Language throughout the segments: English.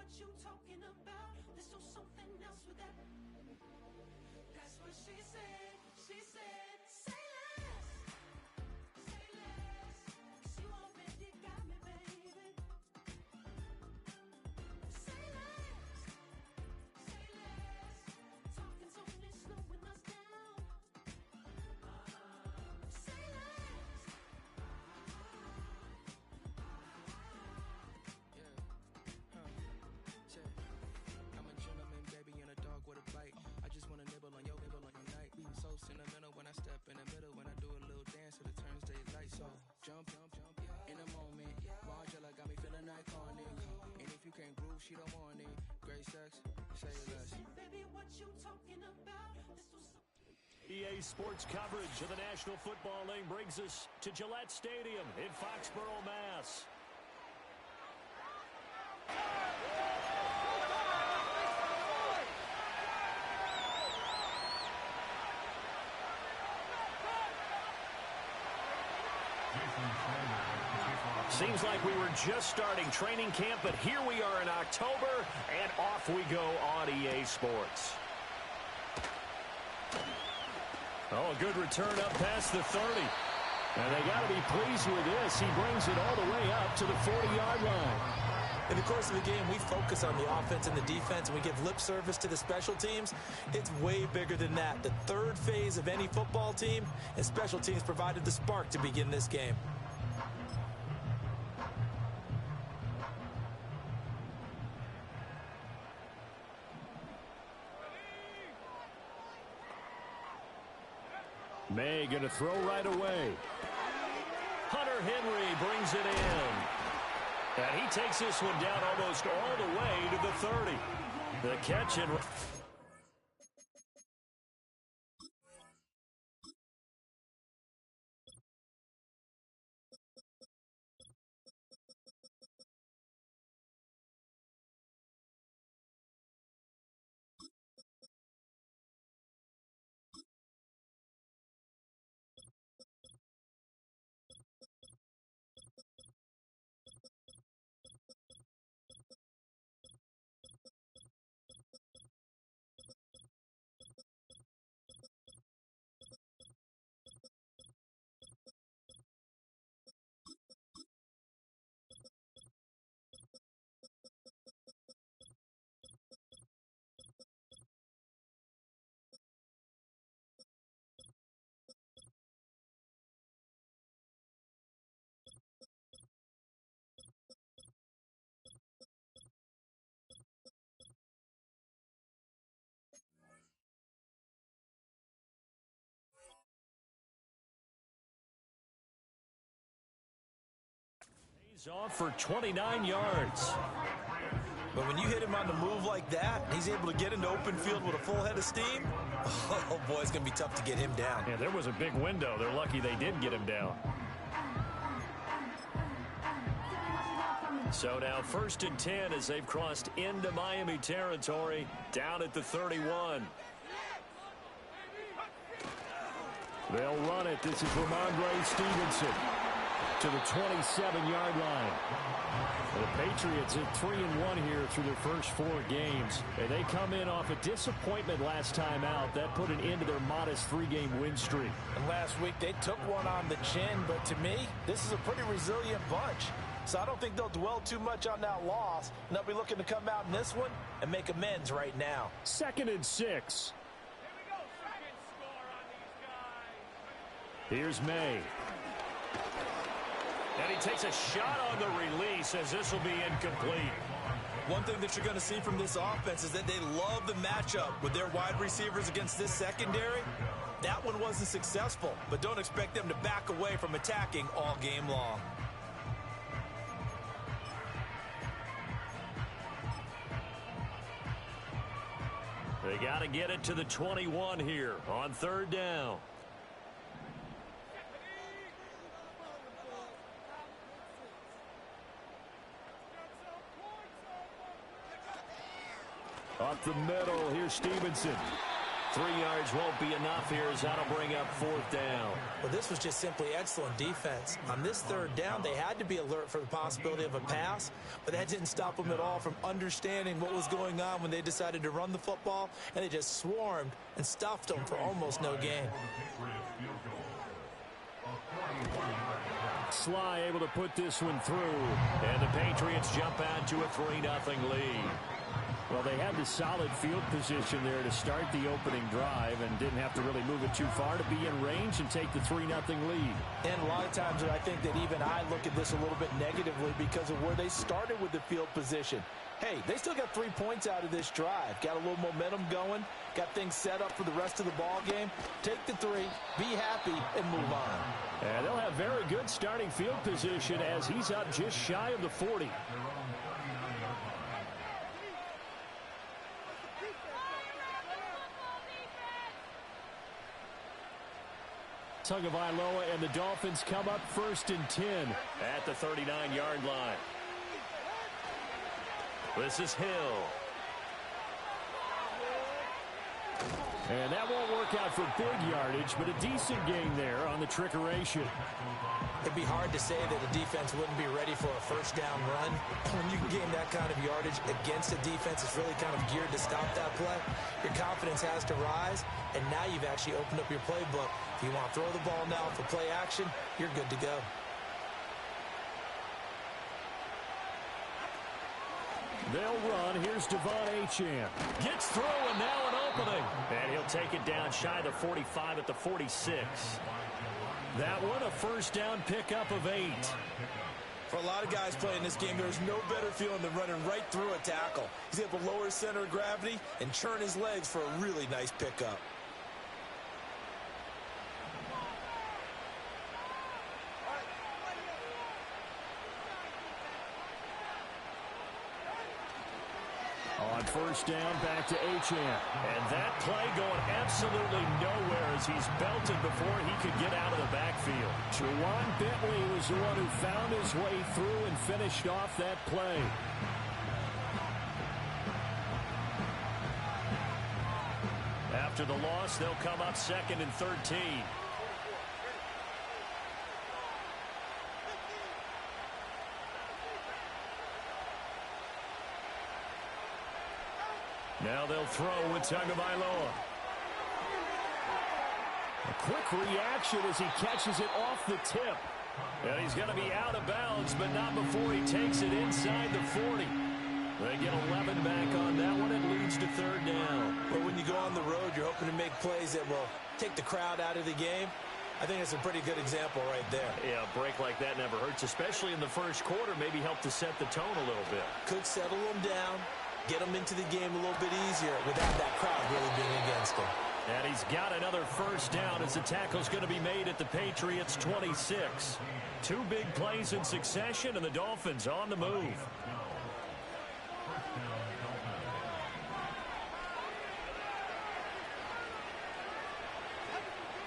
what you talking about. There's no something else with that. That's what she said. She said, say less. Say less. 'Cause you already got me, baby. Say less. Say less. Talking's only slowing us down. Say less. I'm a gentleman, baby, and a dog with a bite. I just wanna nibble on your nibble like a night. So sentimental when I step in the middle, when I do a little dance to the turns daylight. So jump, in a moment. Angela got me feeling iconic. And if you can't groove, she don't want it. Great sex, say less. Baby, what you talking about? EA Sports coverage of the National Football League brings us to Gillette Stadium in Foxborough, Mass. Seems like we were just starting training camp, but here we are in October, and off we go on EA Sports. Oh, a good return up past the 30. And they got to be pleased with this. He brings it all the way up to the 40-yard line. In the course of the game, we focus on the offense and the defense, and we give lip service to the special teams. It's way bigger than that. The third phase of any football team, and special teams provided the spark to begin this game. May going to throw right away. Hunter Henry brings it in. And he takes this one down almost all the way to the 30. The catch and... He's off for 29 yards. But when you hit him on the move like that, he's able to get into open field with a full head of steam, oh, boy, it's going to be tough to get him down. Yeah, there was a big window. They're lucky they did get him down. So now 1st and 10 as they've crossed into Miami territory, down at the 31. They'll run it. This is Ramondre Stevenson to the 27-yard line. The Patriots at 3-1 here through their first 4 games. And they come in off a disappointment last time out. That put an end to their modest 3-game win streak. And last week they took one on the chin, but to me, this is a pretty resilient bunch. So I don't think they'll dwell too much on that loss. And they'll be looking to come out in this one and make amends right now. 2nd and 6. Here's May. And he takes a shot on the release as this will be incomplete. One thing that you're going to see from this offense is that they love the matchup with their wide receivers against this secondary. That one wasn't successful, but don't expect them to back away from attacking all game long. They got to get it to the 21 here on 3rd down. Up the middle, here's Stevenson. 3 yards won't be enough here as that'll bring up 4th down. Well, this was just simply excellent defense. On this 3rd down, they had to be alert for the possibility of a pass, but that didn't stop them at all from understanding what was going on when they decided to run the football, and they just swarmed and stuffed them for almost no gain. Sly able to put this one through, and the Patriots jump out to a 3-0 lead. Well, they had the solid field position there to start the opening drive and didn't have to really move it too far to be in range and take the 3-0 lead. And a lot of times I think that even I look at this a little bit negatively because of where they started with the field position. Hey, they still got 3 points out of this drive. Got a little momentum going. Got things set up for the rest of the ball game. Take the 3, be happy, and move on. And they'll have very good starting field position as he's up just shy of the 40. Tagovailoa and the Dolphins come up 1st and 10 at the 39-yard line. This is Hill. And that won't work out for big yardage, but a decent gain there on the trickeration. It'd be hard to say that a defense wouldn't be ready for a 1st down run. When you can gain that kind of yardage against a defense that's really kind of geared to stop that play, your confidence has to rise, and now you've actually opened up your playbook. If you want to throw the ball now for play action, you're good to go. They'll run. Here's Devon Achane. Gets through, and now an opening. And he'll take it down shy of the 45 at the 46. That one, a 1st down pickup of 8. For a lot of guys playing this game, there's no better feeling than running right through a tackle. He's able to lower his center of gravity and churn his legs for a really nice pickup. On 1st down, back to Achane. And that play going absolutely nowhere as he's belted before he could get out of the backfield. Juwan Bentley was the one who found his way through and finished off that play. After the loss, they'll come up 2nd and 13. Now they'll throw with Tagovailoa. A quick reaction as he catches it off the tip. And he's going to be out of bounds, but not before he takes it inside the 40. They get 11 back on that one. It leads to 3rd down. But when you go on the road, you're hoping to make plays that will take the crowd out of the game. I think it's a pretty good example right there. Yeah, a break like that never hurts, especially in the 1st quarter. Maybe help to set the tone a little bit. Could settle them down. Get them into the game a little bit easier without that crowd really being against them. And he's got another 1st down as the tackle's going to be made at the Patriots' 26. 2 big plays in succession, and the Dolphins on the move.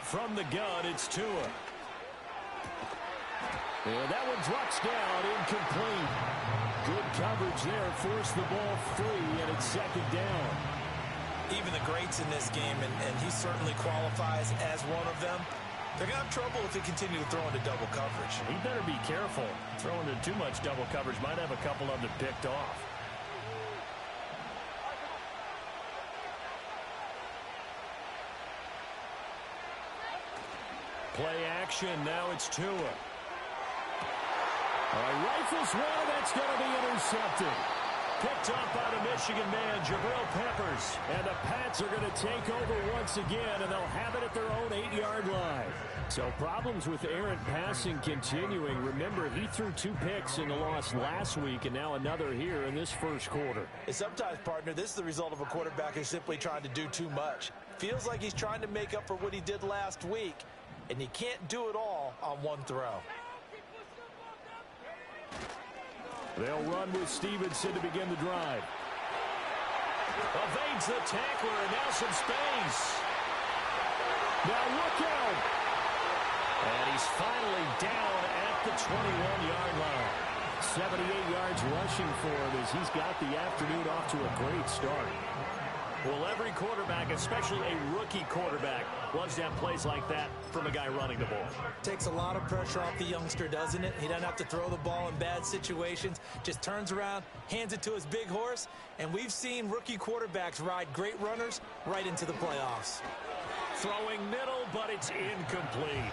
From the gun, it's Tua. And that one drops down, incomplete. Good coverage there, forced the ball free, and it's 2nd down. Even the greats in this game, and he certainly qualifies as one of them, they're going to have trouble if they continue to throw into double coverage. He better be careful. Throwing into too much double coverage might have a couple of them picked off. Play action, now it's Tua. Rifles one, that's going to be intercepted. Picked up by the Michigan man, Jabril Peppers. And the Pats are going to take over once again, and they'll have it at their own 8-yard line. So problems with errant passing continuing. Remember, he threw 2 picks in the loss last week, and now another here in this 1st quarter. And sometimes, partner, this is the result of a quarterback who's simply trying to do too much. Feels like he's trying to make up for what he did last week, and you can't do it all on one throw. They'll run with Stevenson to begin the drive. Evades the tackler, and now some space. Now look out. And he's finally down at the 21-yard line. 78 yards rushing for him as he's got the afternoon off to a great start. Well, every quarterback, especially a rookie quarterback, loves to have plays like that from a guy running the ball. Takes a lot of pressure off the youngster, doesn't it? He doesn't have to throw the ball in bad situations. Just turns around, hands it to his big horse, and we've seen rookie quarterbacks ride great runners right into the playoffs. Throwing middle, but it's incomplete.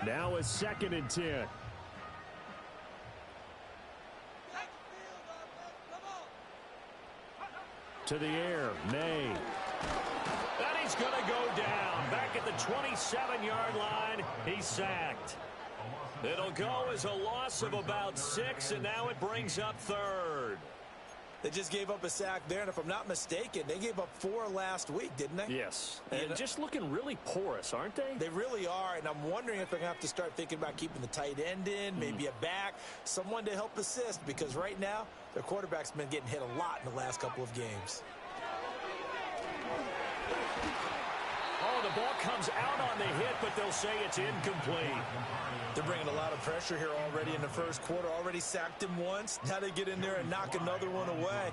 Now a 2nd and 10. To the air, May. And he's going to go down. Back at the 27-yard line, he's sacked. It'll go as a loss of about 6, and now it brings up 3rd. They just gave up a sack there, and if I'm not mistaken, they gave up 4 last week, didn't they? Yes, and just looking really porous, aren't they? They really are, and I'm wondering if they're going to have to start thinking about keeping the tight end in, maybe a back, someone to help assist, because right now, their quarterback's been getting hit a lot in the last couple of games. Oh, the ball comes out on the hit, but they'll say it's incomplete. They're bringing a lot of pressure here already in the first quarter. Already sacked him once. Now they get in there and knock another one away.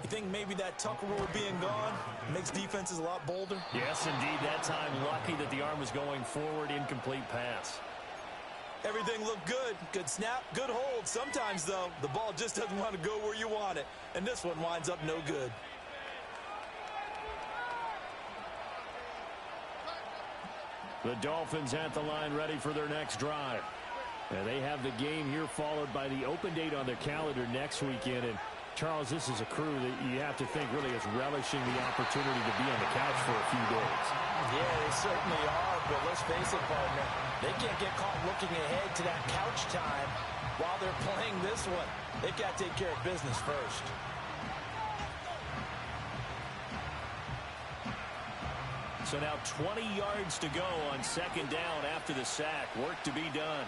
You think maybe that Tucker rule being gone makes defenses a lot bolder? Yes, indeed. That time, lucky that the arm was going forward. Incomplete pass. Everything looked good. Good snap, good hold. Sometimes, though, the ball just doesn't want to go where you want it. And this one winds up no good. The Dolphins at the line ready for their next drive. And they have the game here followed by the open date on their calendar next weekend. And, Charles, this is a crew that you have to think really is relishing the opportunity to be on the couch for a few days. Yeah, they certainly are, but let's face it, partner. They can't get caught looking ahead to that couch time while they're playing this one. They've got to take care of business first. So now 20 yards to go on 2nd down after the sack. Work to be done.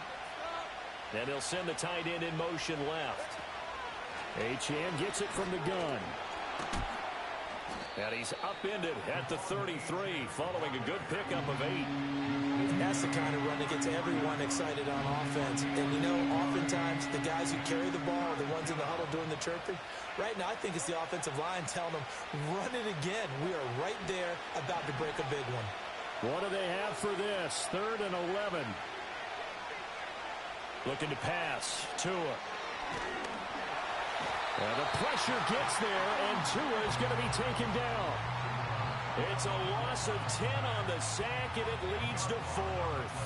And they'll send the tight end in motion left. Achane gets it from the gun. And he's upended at the 33, following a good pickup of 8. That's the kind of run that gets everyone excited on offense. And, you know, oftentimes the guys who carry the ball are the ones in the huddle doing the chirping. Right now, I think it's the offensive line telling them, run it again. We are right there about to break a big one. What do they have for this? 3rd and 11. Looking to pass. Tua. And the pressure gets there, and Tua is going to be taken down. It's a loss of 10 on the sack, and it leads to 4th.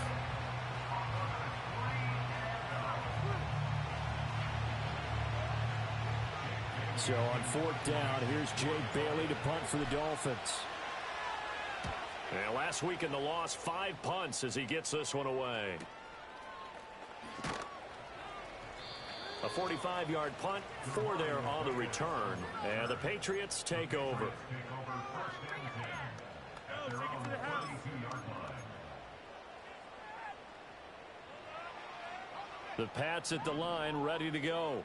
So on 4th down, here's Jake Bailey to punt for the Dolphins. And last week in the loss, 5 punts as he gets this one away. A 45-yard punt, 4 there on the return. And the Patriots take over. The Pats at the line, ready to go.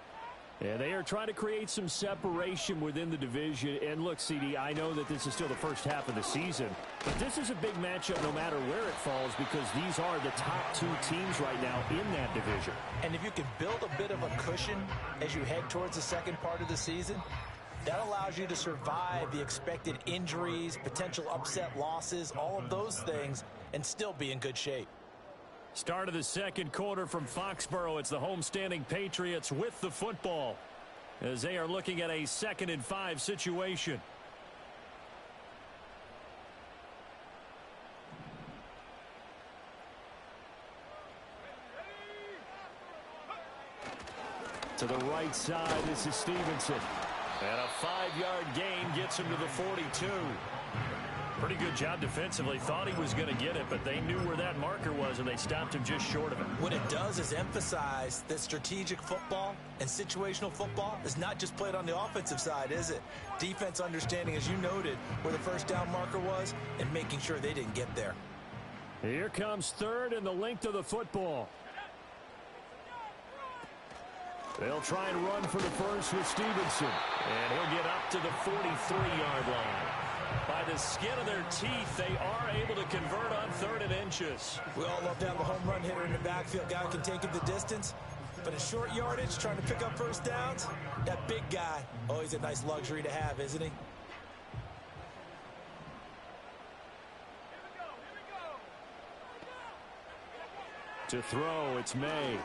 And they are trying to create some separation within the division. And look, CD, I know that this is still the first half of the season, but this is a big matchup no matter where it falls, because these are the top 2 teams right now in that division. And if you can build a bit of a cushion as you head towards the second part of the season, that allows you to survive the expected injuries, potential upset losses, all of those things, and still be in good shape. Start of the second quarter from Foxborough. It's the homestanding Patriots with the football as they are looking at a 2nd and 5 situation. To the right side, this is Stevenson. And a 5-yard gain gets him to the 42. Pretty good job defensively. Thought he was going to get it, but they knew where that marker was, and they stopped him just short of it. What it does is emphasize that strategic football and situational football is not just played on the offensive side, is it? Defense understanding, as you noted, where the first down marker was and making sure they didn't get there. Here comes 3rd and the length of the football. They'll try and run for the first with Stevenson. And he'll get up to the 43-yard line. By the skin of their teeth, they are able to convert on 3rd and inches. We all love to have a home run hitter in the backfield. Guy who can take it the distance. But in short yardage, trying to pick up first downs, that big guy, always a nice luxury to have, isn't he? To throw, it's May.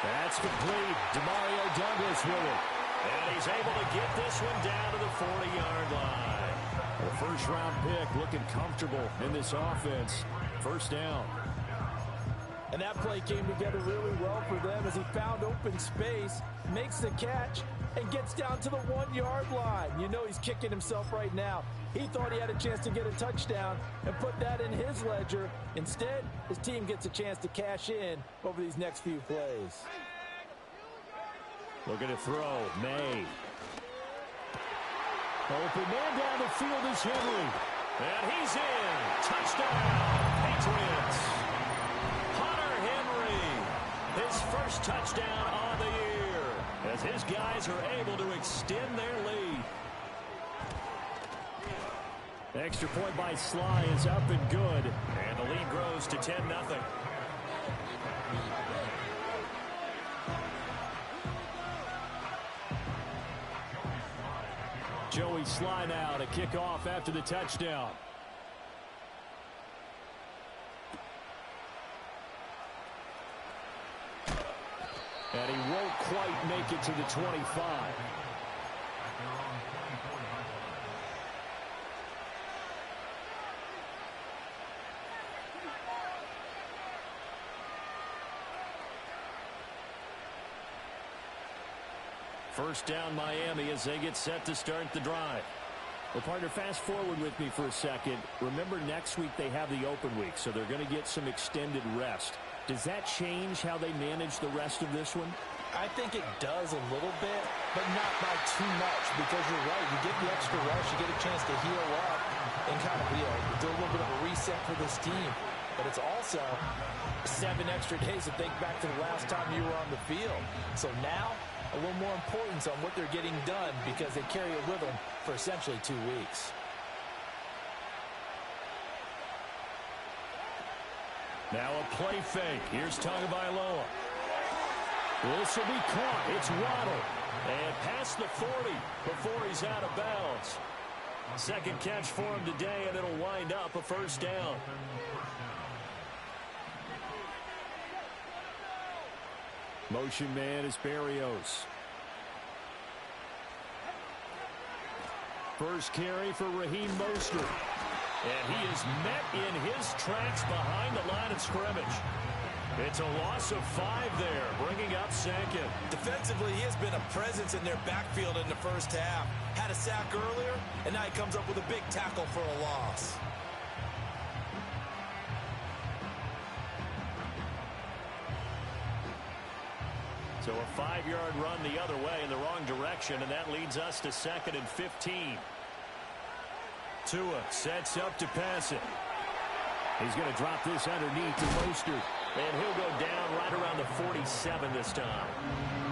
That's complete. Demario Douglas with it. And he's able to get this one down to the 40-yard line. A first-round pick looking comfortable in this offense. First down. And that play came together really well for them as he found open space, makes the catch, and gets down to the 1-yard line. You know he's kicking himself right now. He thought he had a chance to get a touchdown and put that in his ledger. Instead, his team gets a chance to cash in over these next few plays. Looking to throw, May. Open man down the field is Henry. And he's in. Touchdown, Patriots. Hunter Henry, his first touchdown on the year, as his guys are able to extend their lead. Extra point by Sly is up and good. And the lead grows to 10-0. Joey Sly now to kick off after the touchdown. And he won't quite make it to the 25. First down Miami as they get set to start the drive. Well, partner, fast forward with me for a second. Remember, next week they have the open week, so they're going to get some extended rest. Does that change how they manage the rest of this one? I think it does a little bit, but not by too much, because you're right. You get the extra rest, you get a chance to heal up and kind of do a little bit of a reset for this team. But it's also 7 extra days to think back to the last time you were on the field. So now, a little more importance on what they're getting done because they carry it with them for essentially 2 weeks. Now a play fake. Here's Tagovailoa. This will be caught. It's Waddle. And past the 40 before he's out of bounds. Second catch for him today, and it'll wind up a first down. Motion man is Berrios. First carry for Raheem Mostert. And he is met in his tracks behind the line of scrimmage. It's a loss of 5 there, bringing up second. Defensively, he has been a presence in their backfield in the first half. Had a sack earlier, and now he comes up with a big tackle for a loss. So a 5-yard run the other way in the wrong direction, and that leads us to 2nd and 15. Tua sets up to pass it. He's going to drop this underneath to Mostert. And he'll go down right around the 47 this time.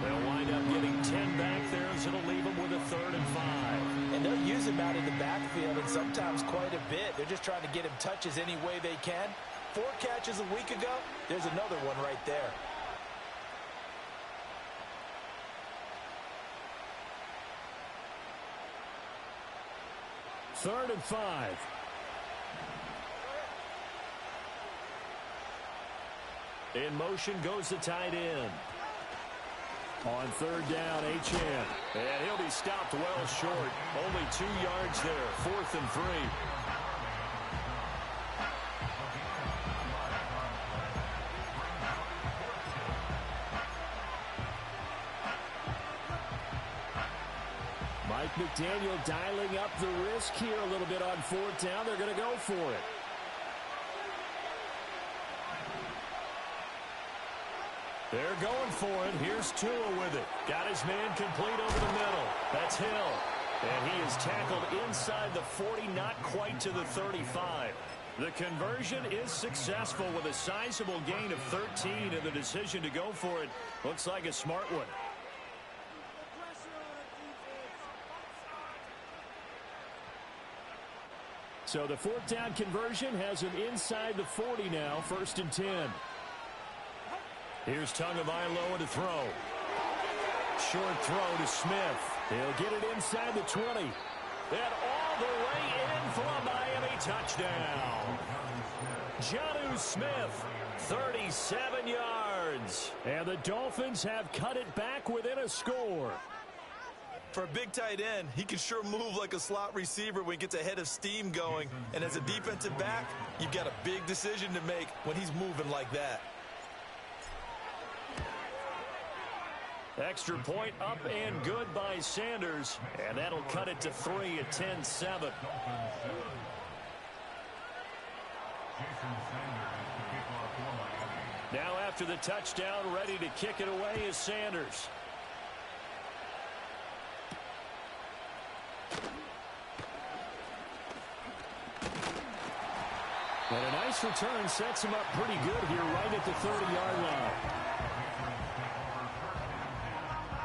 They'll wind up getting 10 back there, as it'll leave them with a 3rd and 5. And they'll use him out in the backfield, and sometimes quite a bit. They're just trying to get him touches any way they can. 4 catches a week ago. There's another one right there. Third and 5. In motion goes the tight end. On 3rd down, Achane. And he'll be stopped well short. Only 2 yards there. 4th and 3. Mike McDaniel dialing up the risk here a little bit on 4th down. They're going to go for it. They're going for it. Here's Tua with it. Got his man complete over the middle. That's Hill. And he is tackled inside the 40, not quite to the 35. The conversion is successful with a sizable gain of 13, and the decision to go for it looks like a smart one. So the fourth down conversion has him inside the 40 now, 1st and 10. Here's Tagovailoa to throw. Short throw to Smith. He'll get it inside the 20. And all the way in for a Miami touchdown. Jonnu Smith, 37 yards. And the Dolphins have cut it back within a score. For a big tight end, he can sure move like a slot receiver when he gets a head of steam going. And as a defensive back, you've got a big decision to make when he's moving like that. Extra point up and good by Sanders. And that'll cut it to 3 at 10-7. Now after the touchdown, ready to kick it away is Sanders. And a nice return sets him up pretty good here right at the 30-yard line.